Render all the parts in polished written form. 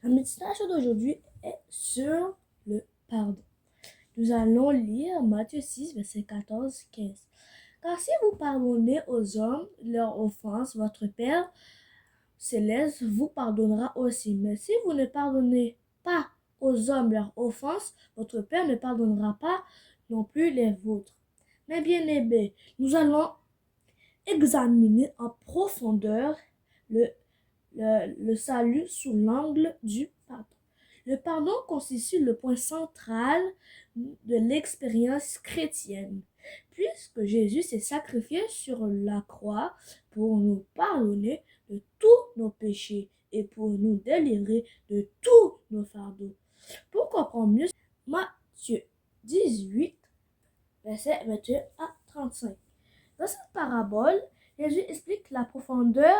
La méditation d'aujourd'hui est sur le pardon. Nous allons lire Matthieu 6, verset 14-15. Car si vous pardonnez aux hommes leurs offenses, votre Père céleste vous pardonnera aussi. Mais si vous ne pardonnez pas aux hommes leurs offenses, votre Père ne pardonnera pas non plus les vôtres. Mais bien aimés, nous allons examiner en profondeur le salut sous l'angle du pardon. Le pardon constitue le point central de l'expérience chrétienne, puisque Jésus s'est sacrifié sur la croix pour nous pardonner de tous nos péchés et pour nous délivrer de tous nos fardeaux. Pour comprendre mieux, Matthieu 18, verset 21 à 35. Dans cette parabole, Jésus explique la profondeur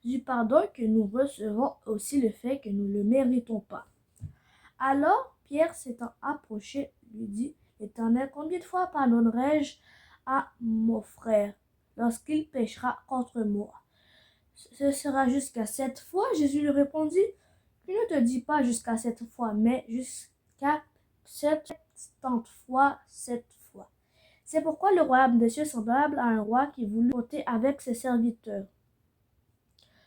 du pardon que nous recevons, aussi le fait que nous ne le méritons pas. Alors, Pierre s'étant approché, lui dit, Éternel, combien de fois pardonnerai-je à mon frère lorsqu'il péchera contre moi? Ce sera jusqu'à 7 fois. Jésus lui répondit, je ne te dis pas jusqu'à 7 fois, mais jusqu'à 70 fois 7 fois. C'est pourquoi le royaume des cieux est semblable à un roi qui voulut compter avec ses serviteurs.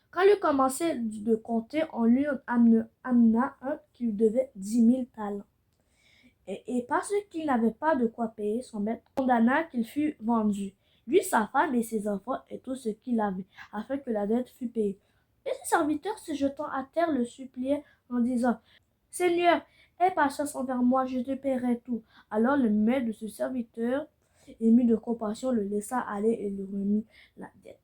Quand il commençait de compter, on lui amena un qui lui devait 10 000 talents. Et parce qu'il n'avait pas de quoi payer, son maître condamna qu'il fût vendu, lui, sa femme et ses enfants et tout ce qu'il avait, afin que la dette fût payée. Et ses serviteurs, se jetant à terre, le suppliaient en disant, Seigneur, aie patience envers moi, je te paierai tout. Alors le maître de ce serviteur, ému de compassion, le laissa aller et lui remit la dette.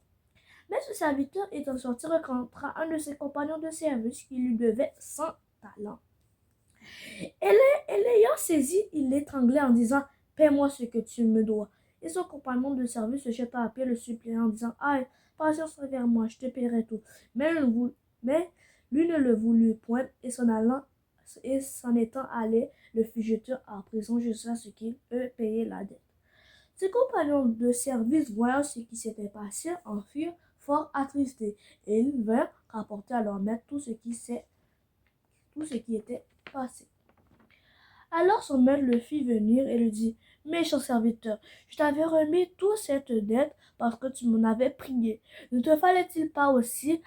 Mais ce serviteur étant sorti rencontra un de ses compagnons de service qui lui devait 100 talents. Et l'ayant saisi, il l'étranglait en disant, paie-moi ce que tu me dois. Et son compagnon de service se jeta à pied le suppliant en disant, aïe, patience envers moi, je te paierai tout. Mais lui ne le voulut point et s'en étant allé, le fit jeter en prison jusqu'à ce qu'il eût payé la dette. Ses compagnons de service, voyant ce qui s'était passé, en furent fort attristés, et ils vinrent rapporter à leur maître tout ce qui était passé. Alors son maître le fit venir et lui dit, méchant serviteur, je t'avais remis toute cette dette parce que tu m'en avais prié. Ne te fallait-il pas aussi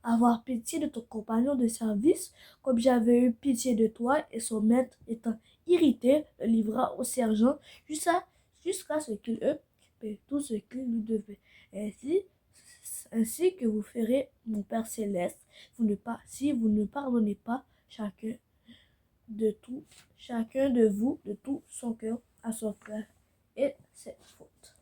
avoir pitié de ton compagnon de service, comme j'avais eu pitié de toi? Et son maître, étant irrité, le livra au sergent jusqu'à ce qu'il eût payé tout ce qu'il lui devait. Ainsi que vous ferez mon Père céleste, si vous ne pardonnez pas chacun de vous, de tout son cœur à son frère et ses fautes.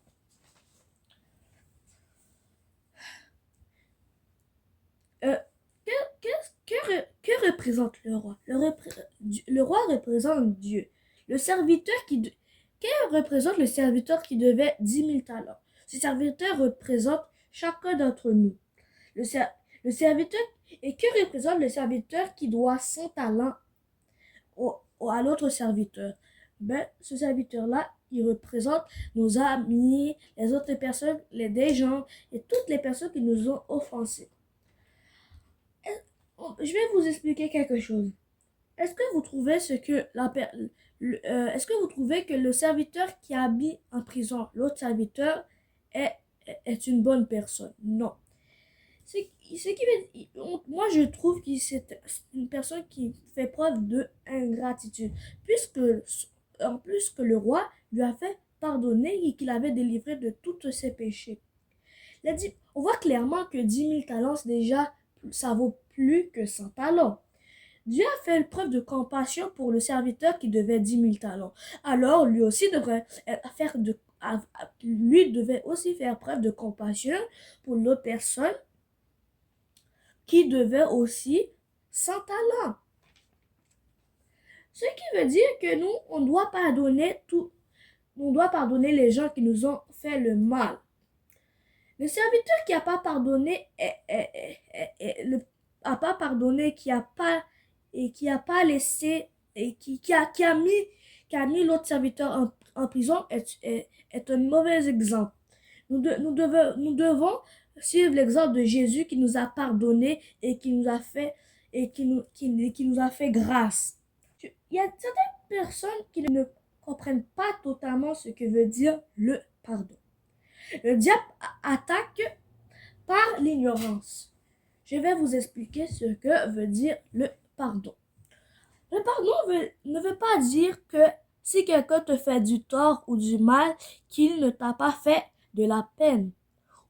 Que représente le roi? Le roi représente Dieu. Que représente le serviteur qui devait 10 000 talents? Ce serviteur représente chacun d'entre nous. Le serviteur, et que représente le serviteur qui doit 100 talents à l'autre serviteur? Ce serviteur-là, il représente nos amis, les autres personnes, des gens et toutes les personnes qui nous ont offensés. Je vais vous expliquer quelque chose. Est-ce que vous trouvez est-ce que vous trouvez que le serviteur qui a mis en prison l'autre serviteur est une bonne personne? Non. Moi, je trouve que c'est une personne qui fait preuve d'ingratitude, en plus que le roi lui a fait pardonner et qu'il avait délivré de tous ses péchés. On voit clairement que 10 000 talents, déjà, ça vaut plus que 100 talents. Dieu a fait preuve de compassion pour le serviteur qui devait 10 000 talents. Alors, lui devait aussi faire preuve de compassion pour l'autre personne qui devait aussi 100 talents. Ce qui veut dire que nous, on doit pardonner les gens qui nous ont fait le mal. Le serviteur qui n'a pas pardonné qui a mis l'autre serviteur en prison est un mauvais exemple. Nous devons suivre l'exemple de Jésus qui nous a pardonné et qui nous a fait et qui nous a fait grâce. Il y a certaines personnes qui ne comprennent pas totalement ce que veut dire le pardon. Le diable attaque par l'ignorance. Je vais vous expliquer ce que veut dire le pardon. Le pardon ne veut pas dire que si quelqu'un te fait du tort ou du mal, qu'il ne t'a pas fait de la peine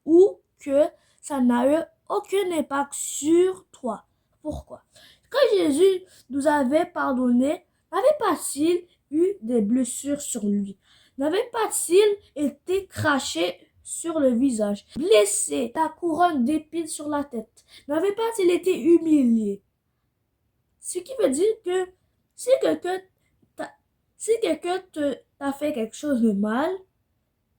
ou que ça n'a eu aucun impact sur toi. Pourquoi? Quand Jésus nous avait pardonné, n'avait pas-il eu des blessures sur lui? N'avait pas-il été craché sur le visage, blessé, ta couronne d'épines sur la tête? N'avait pas-il été humilié? Ce qui veut dire que si quelqu'un t'a fait quelque chose de mal,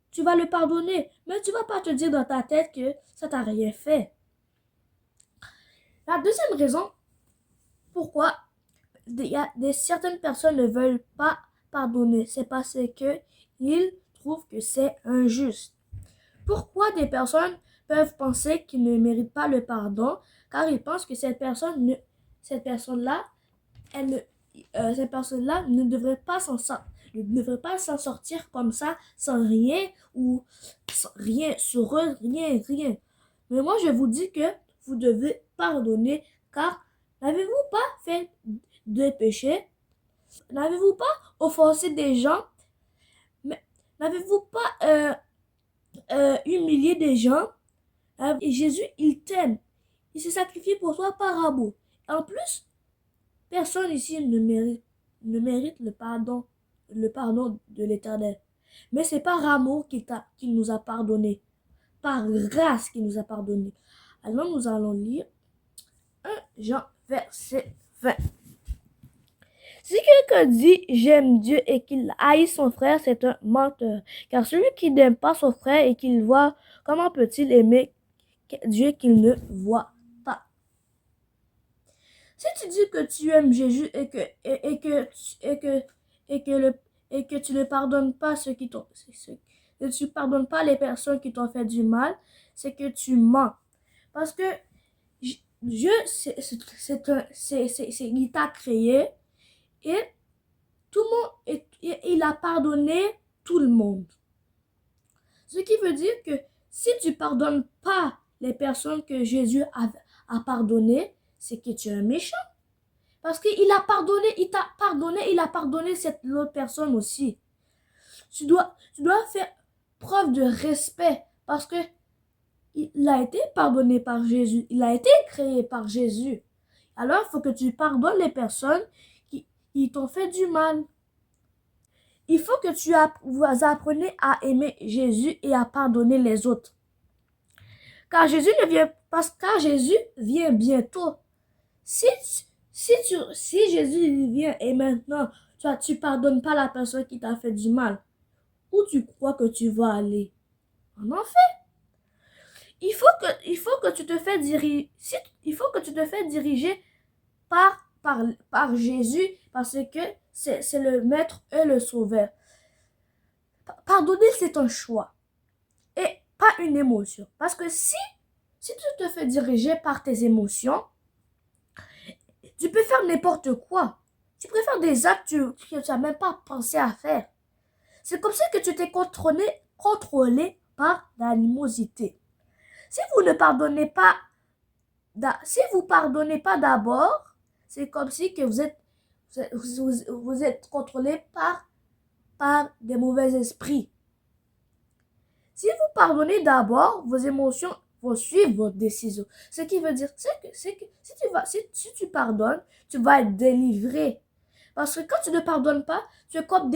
tu vas le pardonner, mais tu vas pas te dire dans ta tête que ça t'a rien fait. La deuxième raison pourquoi certaines personnes ne veulent pas pardonner, c'est parce que ils trouvent que c'est injuste. Pourquoi des personnes peuvent penser qu'ils ne méritent pas le pardon, car ils pensent que cette personne-là ne devrait pas s'en sortir comme ça, sans rien, ou sans rien sur eux, rien. Mais moi, je vous dis que vous devez pardonner, car n'avez-vous pas fait de péché? N'avez-vous pas offensé des gens? Mais n'avez-vous pas humilié des gens? Et Jésus, il t'aime. Il s'est sacrifié pour toi par amour. En plus, personne ici ne mérite le pardon de l'Éternel. Mais c'est par amour qu'il nous a pardonné. Par grâce qu'il nous a pardonné. Alors nous allons lire 1 Jean verset 20. Si quelqu'un dit j'aime Dieu et qu'il haït son frère, c'est un menteur. Car celui qui n'aime pas son frère et qu'il voit, comment peut-il aimer Dieu qu'il ne voit pas? Si tu dis que tu aimes Jésus et que tu ne pardonnes pas tu pardonnes pas les personnes qui t'ont fait du mal, c'est que tu mens. Parce que Dieu, il t'a créé et tout le monde, il a pardonné tout le monde. Ce qui veut dire que si tu pardonnes pas les personnes que Jésus a pardonnées, c'est que tu es un méchant. Parce qu'il a pardonné, il t'a pardonné, il a pardonné cette autre personne aussi. Tu dois faire preuve de respect parce que il a été pardonné par Jésus, il a été créé par Jésus. Alors, il faut que tu pardonnes les personnes qui t'ont fait du mal. Il faut que vous appreniez à aimer Jésus et à pardonner les autres. Car Jésus vient bientôt. Si Jésus vient et maintenant, tu pardonnes pas la personne qui t'a fait du mal, où tu crois que tu vas aller? En enfer. Il faut que tu te fais diriger par Jésus parce que c'est le maître et le sauveur. Pardonner, c'est un choix et pas une émotion. Parce que si tu te fais diriger par tes émotions, tu peux faire n'importe quoi. Tu peux faire des actes que tu n'as même pas pensé à faire. C'est comme ça que tu t'es contrôlé par l'animosité. Si vous pardonnez pas d'abord, c'est comme si que vous êtes contrôlé par des mauvais esprits. Si vous pardonnez d'abord, vos émotions vont suivre votre décision. Ce qui veut dire que si tu pardonnes, tu vas être délivré. Parce que quand tu ne pardonnes pas, tu es comme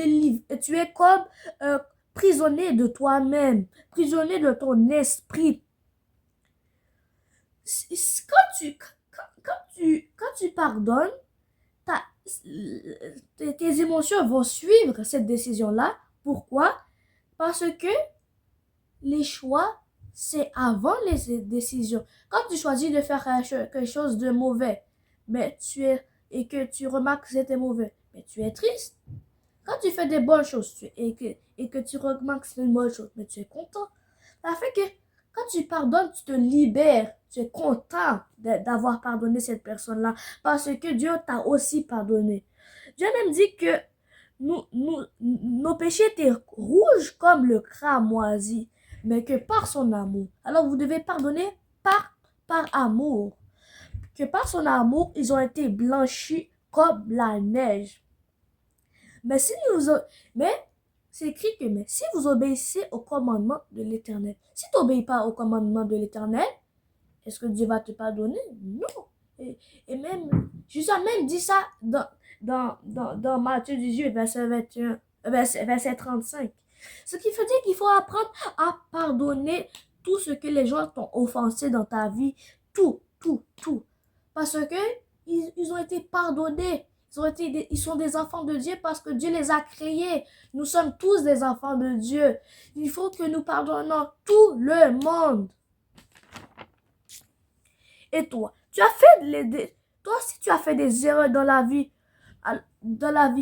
prisonnier de toi-même, prisonnier de ton esprit. Quand tu pardonnes, tes émotions vont suivre cette décision-là. Pourquoi? Parce que les choix, c'est avant les décisions. Quand tu choisis de faire quelque chose de mauvais, et que tu remarques que c'était mauvais, mais tu es triste. Quand tu fais des bonnes choses et que tu remarques que c'est une bonne chose, mais tu es content. Ça fait que Quand tu pardonnes, tu te libères. Tu es content d'avoir pardonné cette personne-là parce que Dieu t'a aussi pardonné. Dieu même dit que nos péchés étaient rouges comme le cramoisi, mais que par son amour. Alors vous devez pardonner par amour. Que par son amour, ils ont été blanchis comme la neige. Mais mais c'est écrit que mais si vous obéissez au commandement de l'Éternel, si tu n'obéis pas au commandement de l'Éternel, est-ce que Dieu va te pardonner? Non. Et même, Jésus a même dit ça dans Matthieu 18, verset 21, verset 35. Ce qui veut dire qu'il faut apprendre à pardonner tout ce que les gens t'ont offensé dans ta vie. Tout. Parce que ils ont été pardonnés. Ils sont des enfants de Dieu parce que Dieu les a créés. Nous sommes tous des enfants de Dieu. Il faut que nous pardonnons tout le monde. Et toi, toi si tu as fait des erreurs dans la vie,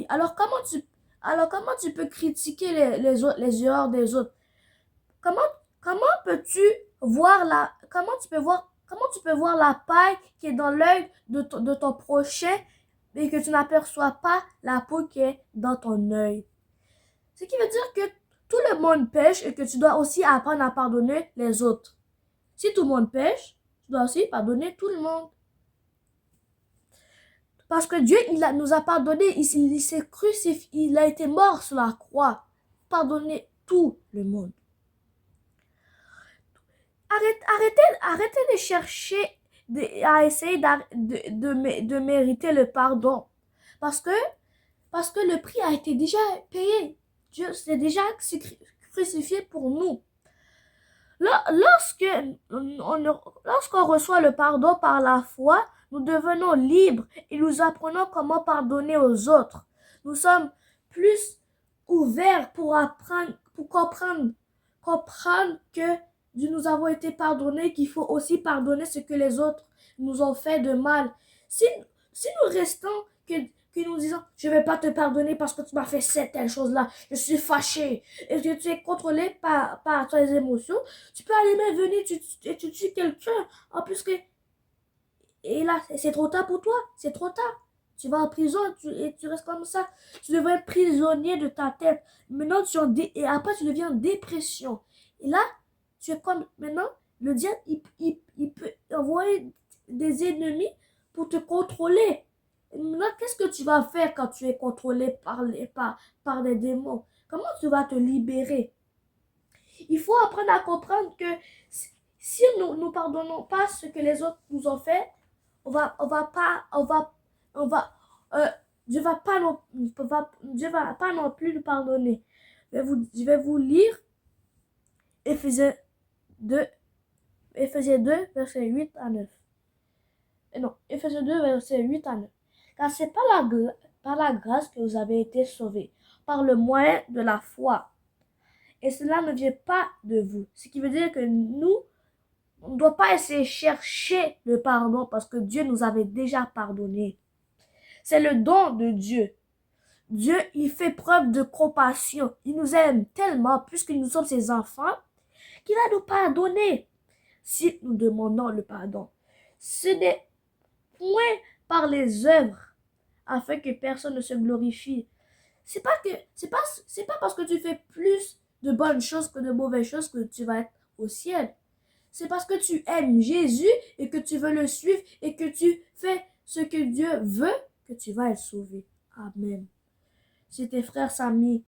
alors comment tu peux critiquer les erreurs des autres? Comment peux-tu comment tu peux voir la paille qui est dans l'œil de ton prochain et que tu n'aperçois pas la peau qui est dans ton œil? Ce qui veut dire que tout le monde pêche et que tu dois aussi apprendre à pardonner les autres. Si tout le monde pêche, tu dois aussi pardonner tout le monde. Parce que Dieu, nous a pardonné, il s'est crucifié, il a été mort sur la croix. Pardonner tout le monde. Arrêtez de chercher à essayer de mériter le pardon. Parce que le prix a été déjà payé. Dieu s'est déjà crucifié pour nous. Lorsqu'on reçoit le pardon par la foi, nous devenons libres et nous apprenons comment pardonner aux autres. Nous sommes plus ouverts pour apprendre, pour comprendre que nous avons été pardonnés, qu'il faut aussi pardonner ce que les autres nous ont fait de mal. Si nous restons que nous disons, je ne vais pas te pardonner parce que tu m'as fait cette telle chose-là, je suis fâché, et que tu es contrôlé par tes émotions, tu peux aller même venir, tu tues quelqu'un, en plus que, et là, c'est trop tard pour toi, c'est trop tard. Tu vas en prison et tu restes comme ça. Tu deviens prisonnier de ta tête. Maintenant, et après, tu deviens en dépression. Et là, tu es comme, maintenant, le diable, il peut envoyer des ennemis pour te contrôler. Et maintenant, qu'est-ce que tu vas faire quand tu es contrôlé par des démons? Comment tu vas te libérer? Il faut apprendre à comprendre que si nous ne pardonnons pas ce que les autres nous ont fait, Dieu va pas non plus nous pardonner. Je vais vous lire Éphésiens 2, verset 8 à 9. Non, Éphésiens 2, verset 8 à 9. Car c'est par la grâce que vous avez été sauvés, par le moyen de la foi. Et cela ne vient pas de vous. Ce qui veut dire que on ne doit pas essayer de chercher le pardon parce que Dieu nous avait déjà pardonné. C'est le don de Dieu. Dieu, il fait preuve de compassion. Il nous aime tellement, puisque nous sommes ses enfants, qu'il va nous pardonner si nous demandons le pardon. Ce n'est point par les œuvres afin que personne ne se glorifie. C'est pas parce que tu fais plus de bonnes choses que de mauvaises choses que tu vas être au ciel. C'est parce que tu aimes Jésus et que tu veux le suivre et que tu fais ce que Dieu veut que tu vas être sauvé. Amen. C'était frère Samy.